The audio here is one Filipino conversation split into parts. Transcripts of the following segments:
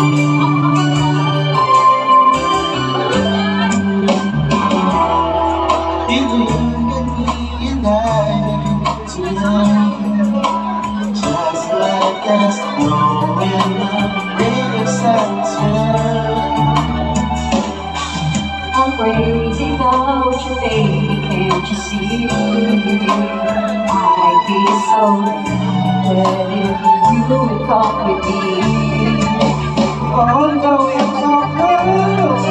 You look at me and I tonight, just like there's no waves I'm crazy about you, baby, can't you see? I'd be so glad if you would come with me. Although it's so close,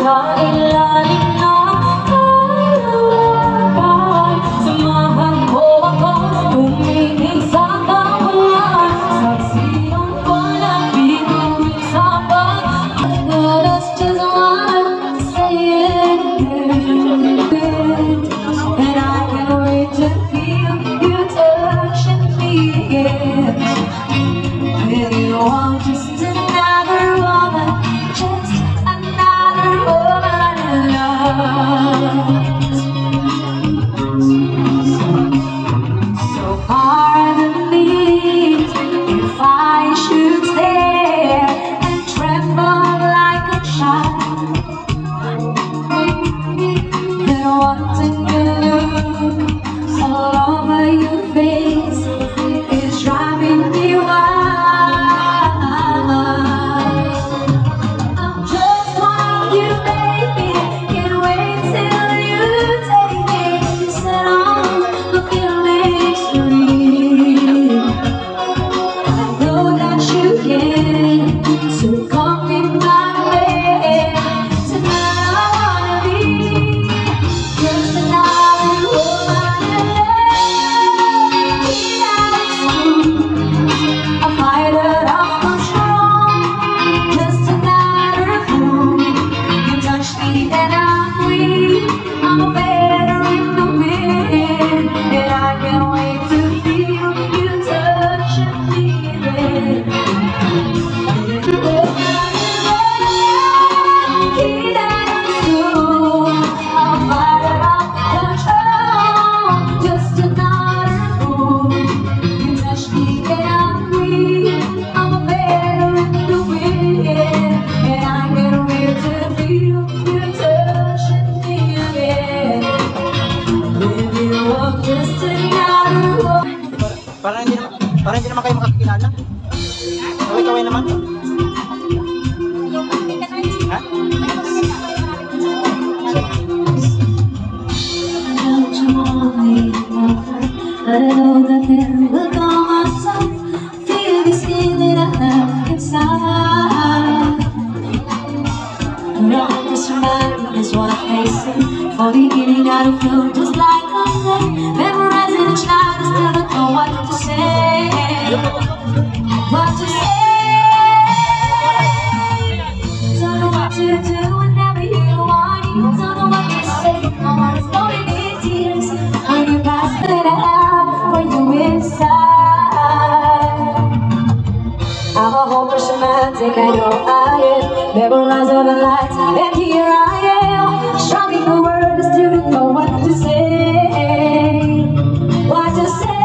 sa ilalim ng kalawakan. Samahan mo ako tumingin sa kawalan. Saksiyon ko na bituin sa pag-but us just want to say it again. And I can't wait to feel you touching me again. With you I'm just another woman, just another woman in love. So pardon me if I should stare and tremble like a child. Then wanting to look all over your face is driving me wild. I'm just like you, baby, can't wait till you take me. Set on the feelings free. I know that you can, so come in my way. Tonight I wanna be just another woman in love. A fighter of control, just another fool. You touch me and I'm weak. I'm a better in the wind, and I can't wait to feel you touching me again. Just another fool. You touch me and I'm weak. I'm a better in the wind, and I can't wait to feel you touching me again. With you I'm just another fool. Parang hindi naman kayo makakilala. Kaway-kaway naman. Ha? Don't you want me more? I know that there will come a time. Feel this feeling I have inside. Around this mind is what I'm facing. For the beginning I don't feel just like a thing. Memorizing each line, I still don't know what to say. What to say? Don't know what to do whenever you want it. Don't know what to say. My heart is loaded in tears. When you pass it out, when you inside. I'm a hopeless romantic, I know I am. Memorize all the lights, and here I am. Struggling the word, I still don't know what to say. What to say?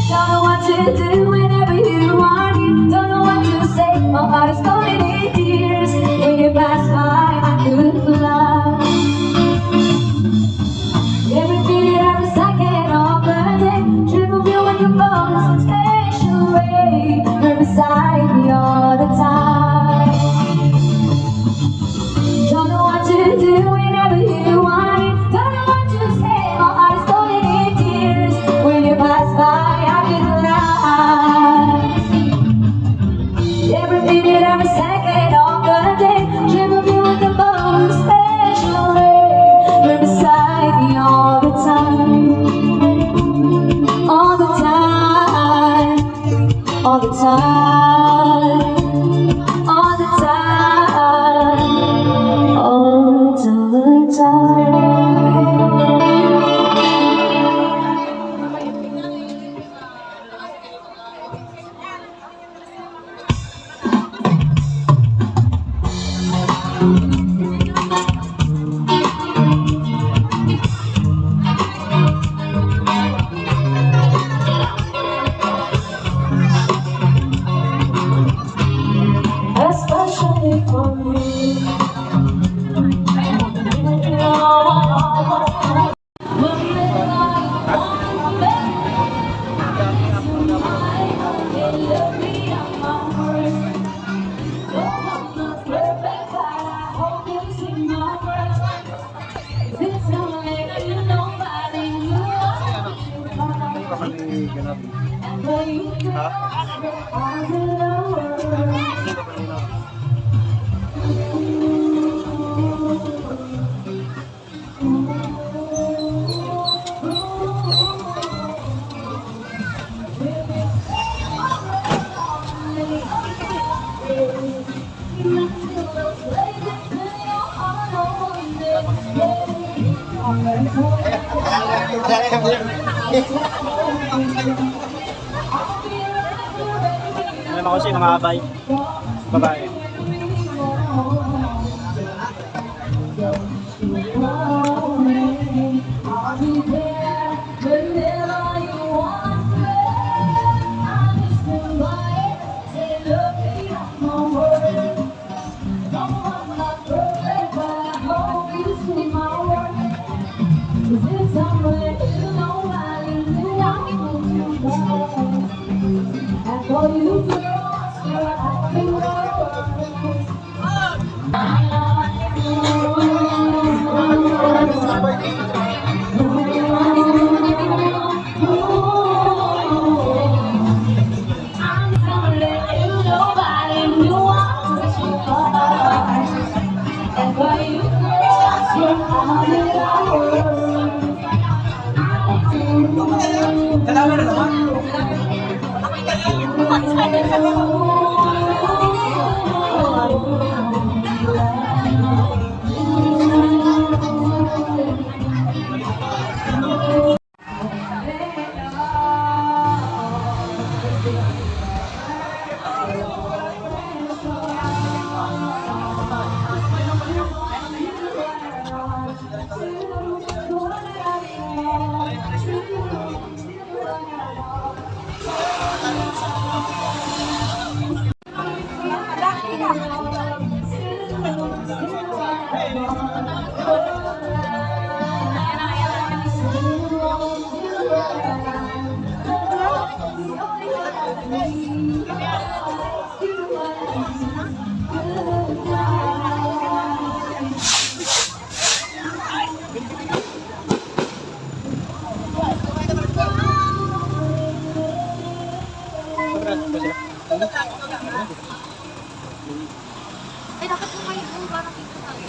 Don't know what to do whenever you want it. Don't know what to say. My heart is loaded in tears. When you pass by, I could fly. Every minute, every second of the day, dream of you and your bones in special way. You're beside me all the time. Don't know what to do whenever you want it. Don't know what to say. My heart is loaded in tears. When you pass by, I could fly. Every minute, every second of the day, dream of you and your bones in special way. You're beside me all the time. All the time. All the time. All the time. All the time. Especially for me. Alam ako siya, mga abay. Babae. I'll be there whenever you want me. I'm just stand by it, say look at my word. No, I'm not perfect, but I hope you see my work. 'Cause it's somewhere you know I really want you more. And for you, girl, I swear I can Ay, dapat po kayo po ba nakita tayo?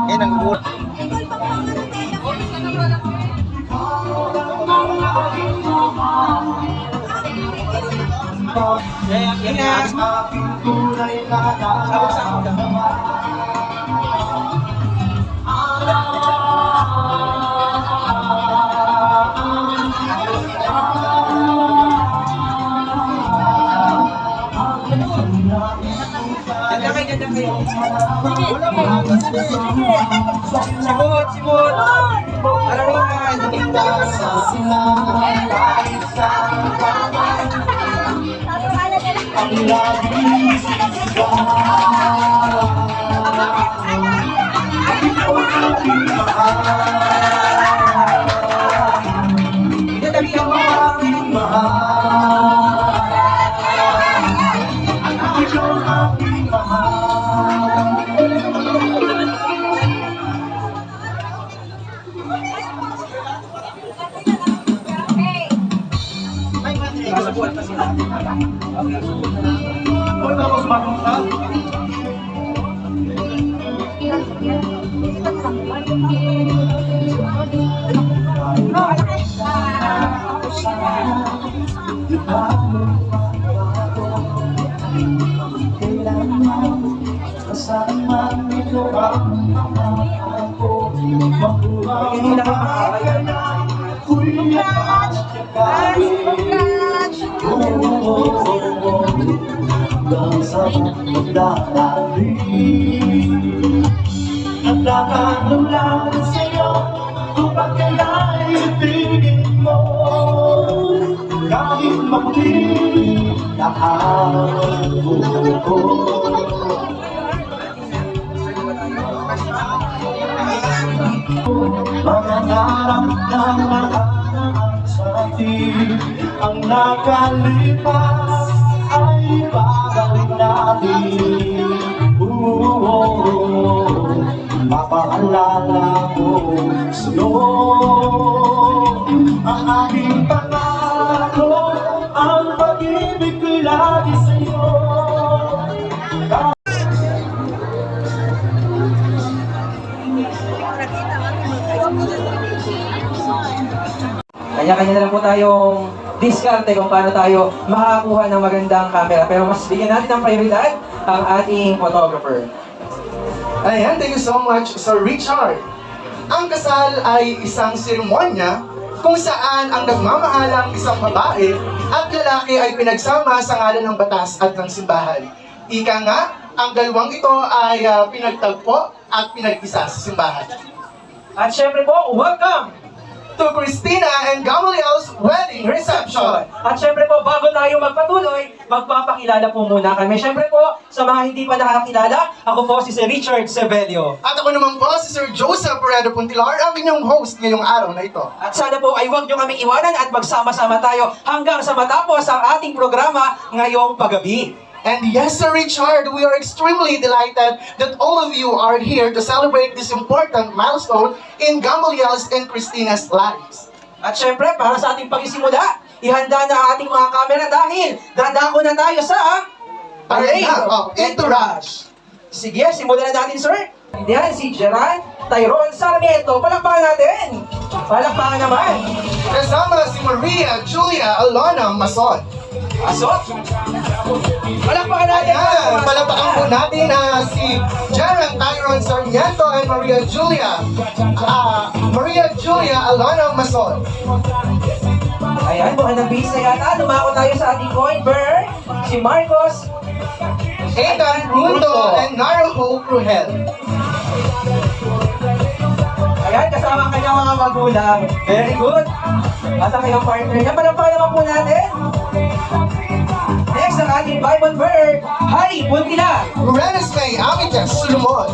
Yan ang buot. Yan Simot, simot. Araringan. Ang Bawal pa sila. Hindi na Nagtatanong lang sa'yo kung bakit ibigin mo kahit maputi nakabuo ko. Mga narap na nakaraan sa atin ang nakalipas ay babalik natin. Mapaalala ko sa'yo ang aking pangako, ang pag-ibig ko'y lagi sa'yo. Kanya-kanya na lang po tayong diskarte kung paano tayo makakakuha ng magandang camera. Pero mas bigyan natin ng prioridad ang ating photographer. Ayan, thank you so much, Sir Richard. Ang kasal ay isang seremonya kung saan ang nagmamahalang isang babae at lalaki ay pinagsama sa ngalan ng batas at ng simbahan. Ika nga, ang dalawang ito ay pinagtagpo at pinag-isa sa simbahan. At syempre po, welcome To Christina and Gamaliel's wedding reception. At syempre po, bago tayo magpatuloy, magpapakilala po muna kami. Syempre po, sa mga hindi pa nakakilala, ako po si Sir Richard Sebelio. At ako naman po si Sir Joseph Peredo Puntilar, ang inyong host ngayong araw na ito. At sana po ay huwag nyo kaming iwanan at magsama-sama tayo hanggang sa matapos ang ating programa ngayong paggabi. And yes, Sir Richard, we are extremely delighted that all of you are here to celebrate this important milestone in Gamaliel's and Christina's lives. At syempre, para sa ating pagsisimula, ihanda na ang ating mga kamera dahil dadako na tayo sa Parade of Entourage. Sige, simulan na natin, sir. Yan, si Gerard Tyrone Sarmiento. Palakpakan natin. Palakpakan naman. Kasama si Maria Julia Alona Mason. Asot. Palakpakan natin. Ayan, palapakan po natin na si Gerard Tyrone Sarmiento and Maria Julia Alona Mason. Ayan, mukhang nabisa yata. Lumako tayo sa ating coin bird. Si Marcos Ethan Rundo and Naruho Cruhel. Ayan, kasama ang kanyang mga magulang. Very good. At ang kanyang partner niya. Palakpakan naman po natin. Next, ang ating Bible bird, Hari Puntila. Renes May Amites Solomon.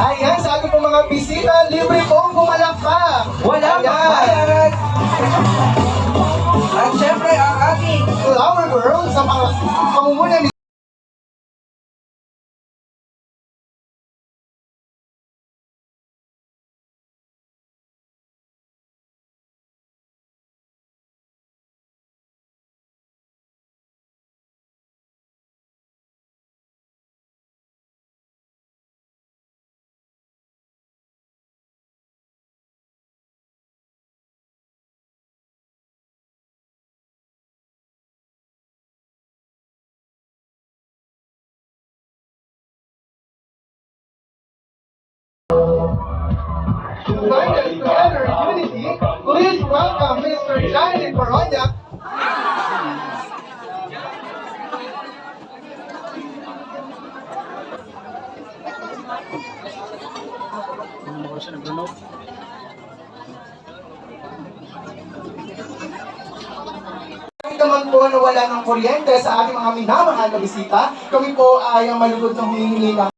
Ayan, sa ating pong mga bisita, libre pong pumalakpak. Wala Ayan. magbayad. At syempre, ang ating Flower Girl sa pamumunan ni Join us together in unity. Please welcome Mr. Johnny Coronia. Kahit naman po na wala ng kuryente sa ating mga minamahal na bisita, kami po ay malugod ng humihingi ng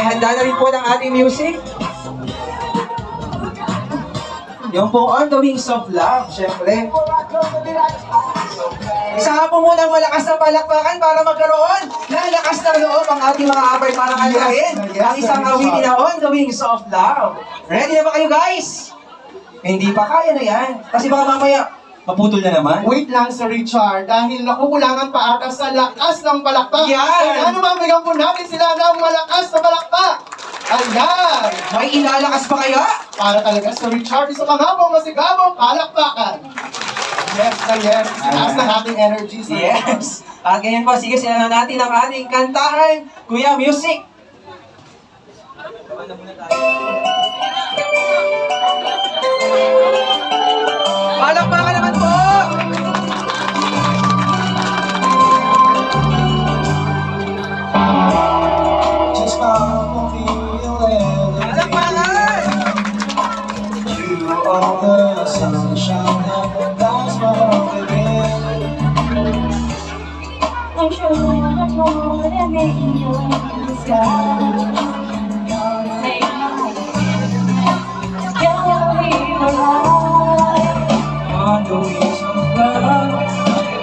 Pakihanda na rin po ng ating music. Yung pong On the Wings of Love, syempre. Isa nga po munang malakas na palakpakan para magkaroon ng lakas ng loob ang ating mga abay para kanyahin ang isang awitin na On the Wings of Love. Ready na ba kayo guys? Hindi pa, kaya na yan. Kasi baka mamaya, maputol na naman. Wait lang, Sir Richard, dahil nakukulangan pa ata sa lakas ng palakpak. Yan! Ano ba, bigyan po natin sila ng malakas na palakpak. Ayan! May ilalakas pa kaya? Para talaga, Sir Richard, isa pangabong masigabong palakpakan. Yes na yes. Taas na nating energy, Sir. Yes! At ganyan po, sige sila na natin ang ating kantahan. Kuya, music! Palakpakan naman po! Just follow me and Palakpakan! you are the sunshine that lights my within. I'm sure that more than angels in the sky. Gonna take my hand, gonna be alive. On the wings of love,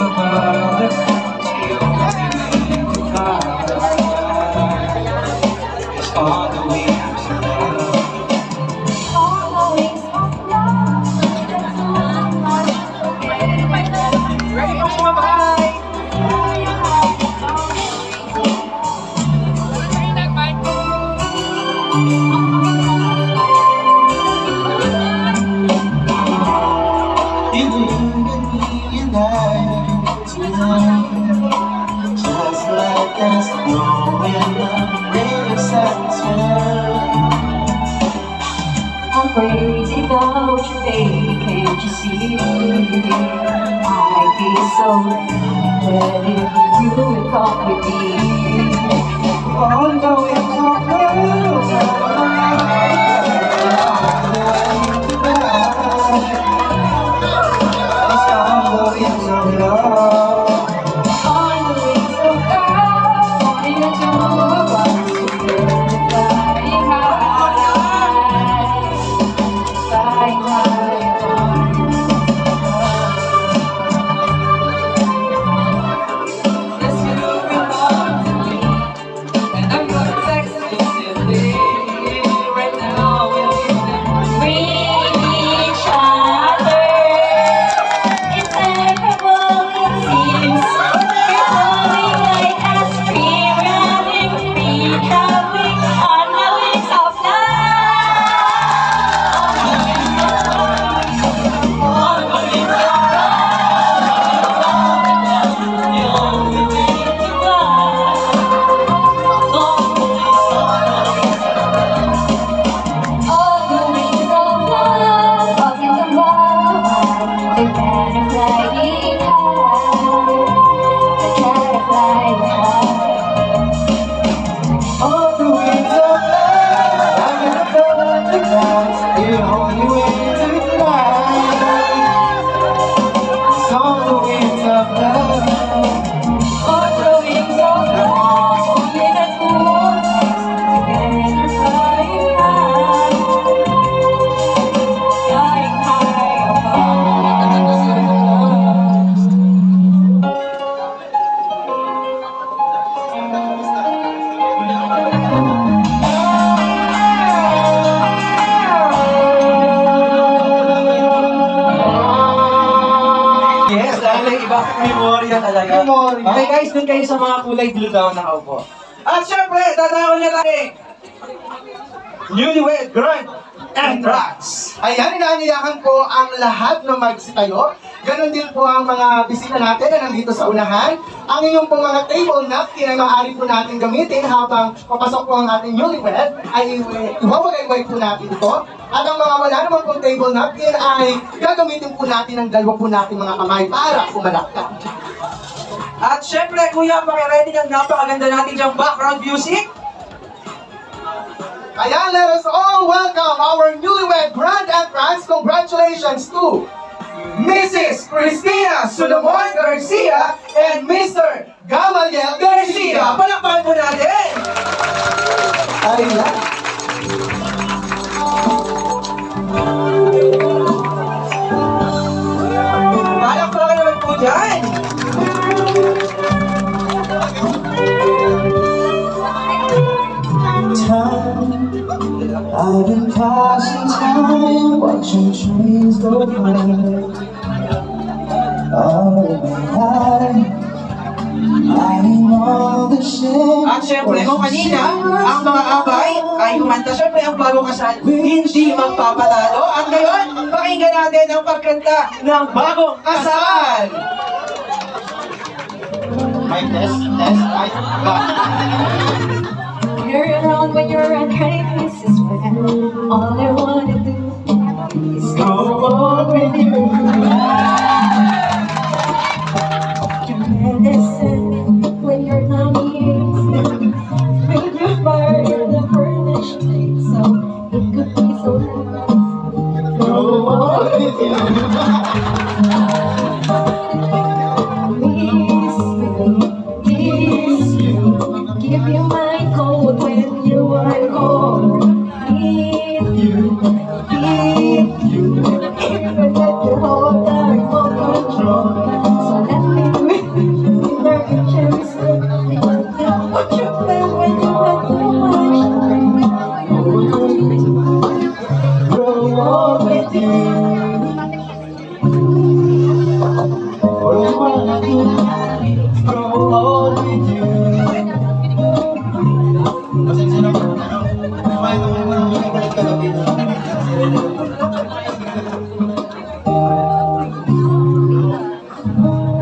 above the sea, on the wings of love. On the wings of love, that's what Ready po sumabay! You and me and I tonight, just like us, blowing the ray of sunshine. I'm crazy about you, baby, can't you see? I'd be so glad if you would come with me. On the wings of love. On the wings of love, in the two of us together, flying high, flying high. Yes, you belong to me, and I'm gonna text you simply right now. We need each other. It's inevitable, it seems. You're flowing like ice cream, running free, traveling on the wings of All the wings of love, walking above, they're gonna fly high, they're gonna fly high. On the wings of love, I'm gonna burn the clouds. The only way to fly is on the wings of love. On the wings of love, only the fools together flying high, flying high above. Yes, dahil yung iba, memorya talaga. Memorya. Okay guys, dun kayo sa mga kulay blue daw na nakaupo. At syempre, tatawag na tayo. Newlywed Grand Entrance. Ayan, inaanyayahan ko ang lahat na magsitayo. Ganon din po ang mga bisita natin na nandito sa unahan. Ang inyong pong mga table napkin ay maaari po natin gamitin habang papasok po ang ating newlywed ay iwawagay-way po natin ito. At ang mga wala naman pong table napkin ay gagamitin po natin ang dalawa po natin mga kamay para pumalakpak. At syempre, kuya, pakiready ng napakaganda natin yung background music. Ayan, let us all welcome our newlywed grand entrance. Congratulations to Mrs. Cristina Solomon Garcia and Mr. Gamaliel Garcia. Palakpakan po natin! Ayan. Palakpakan naman po dyan. I've been passing time, watching trains go by. Lying on the ship. At syempre, kung kanina, ang mga abay ay kumanta. Syempre, ang bagong kasal, hindi magpapatalo. At ngayon, pakinggan natin ang pagkanta ng bagong kasal. May test, mic, You're around when you're a crisis, but all I wanna do is go on with you. Your medicine when you're not here. Bring your fire, you're the furnace flame, so it could be so nice. Go on with you. Miss you. Give you my cold when you are cold. Need you. Even at the whole time of control. So let me learn to cherish it. What you feel when you have too much. Grow up with you. Grow up with you. Grow up with you.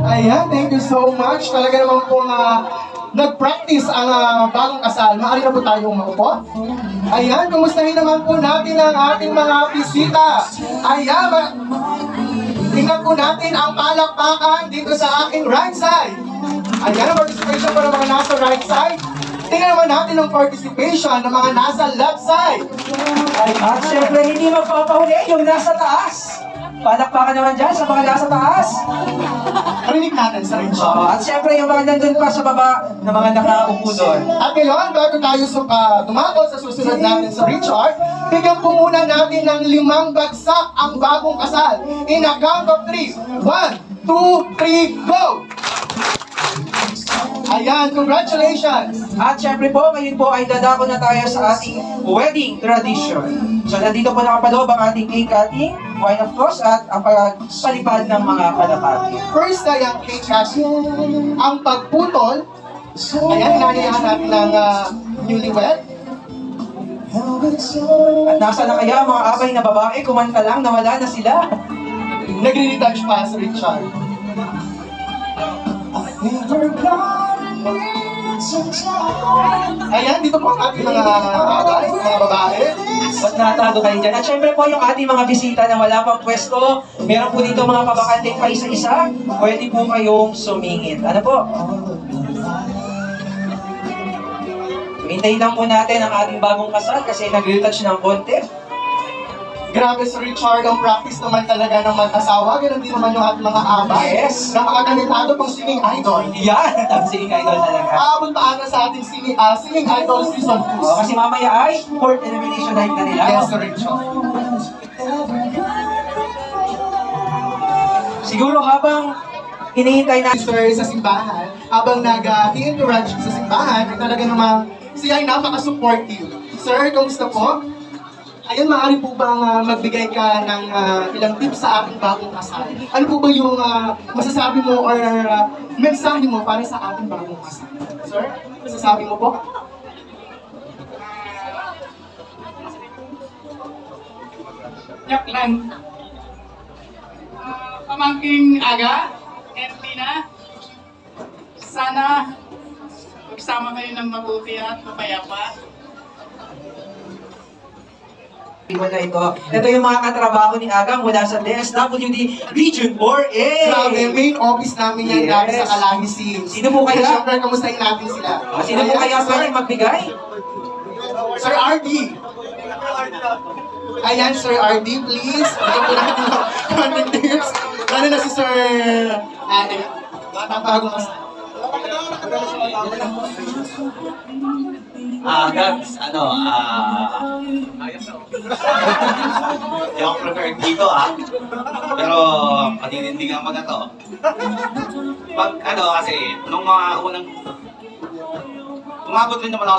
Ayan, thank you so much. Talaga naman po nag-practice ang bagong kasal. Maaari na po tayong maupo. Ayan, kumustahin naman po natin ang ating mga bisita. Ayan, tingnan po natin ang palakpakan dito sa aking right side. Ayan, ang participation po ng mga nasa right side. Tingnan naman natin ang participation ng mga nasa left side. At syempre, hindi magpapahuli yung nasa taas. Palakpakan naman dyan sa mga nasa taas. Rinig natin sa Richard. At syempre, yung mga nandun pa sa baba na mga nakaupo doon. At ngayon, bago tayo tumakot sa susunod natin sa Richard, bigyan po muna natin ng 5 bagsak ang bagong kasal. In a count of 3. 1, 2, 3, go! Ayan, congratulations! At syempre po, ngayon po ay dadako na tayo sa ating wedding tradition. So nandito po nakapaloob ang ating cake cutting, wine of course, at ang pagpalipad ng mga kalapati. First ay ang cake cutting, ang pagputol. Ayan, hinanayahan natin ng newlywed. At nasa na kaya ang mga abay na babae, kumanta lang, nawala na sila. Nagre-retouch pa sa Richard. Ayan, dito po ang ating mga abay, mga babae. Ba't natago kayo dyan? At syempre po yung ating mga bisita na wala pang pwesto, meron po dito mga pabakante pa isa-isa, pwede po kayong sumingit. Ano po? Hintayin lang po natin ang ating bagong kasal kasi nag-retouch ng konti. Grabe si Richard, ang practice naman talaga ng mag-asawa. Ganun din naman yung ating mga abay. Yes. Napakagalitado pong singing idol. Yan! Ang singing idol talaga. Aabot pa ata sa ating singing idol season 2. Kasi mamaya ay fourth elimination night na nila. Yes, Sir Richard. Siguro habang hinihintay natin Sir, sa simbahan, habang nag-i-encourage sa simbahan, ay talaga namang siya ay napaka-supportive. Sir, kamusta po? Ayun, maaari po bang magbigay ka ng ilang tips sa ating bagong kasal? Ano po ba yung masasabi mo or mensahe mo para sa ating bagong kasal? Sir, masasabi mo po? Yak lang. Pamangking Aga and Tina, sana magsama kayo ng mabuti at mapayapa. Iwan na ito. Ito yung mga katrabaho ni Aga mula sa DSWD Region 4A. Grabe, main office namin yan Yes. dati sa Kalahi Scenes. Sino po kaya? Siyempre, kamustahin natin sila. Sino po kaya pwede magbigay? Sir RD. Ayan, Sir RD, please. Bigyan po natin ng content tips. Lalo na si Sir Ate. Batang bagong kasal. Gags, Hindi ako prepared dito Pero patinindigan ko na to. Pag kasi, nung mga unang umabot rin naman ako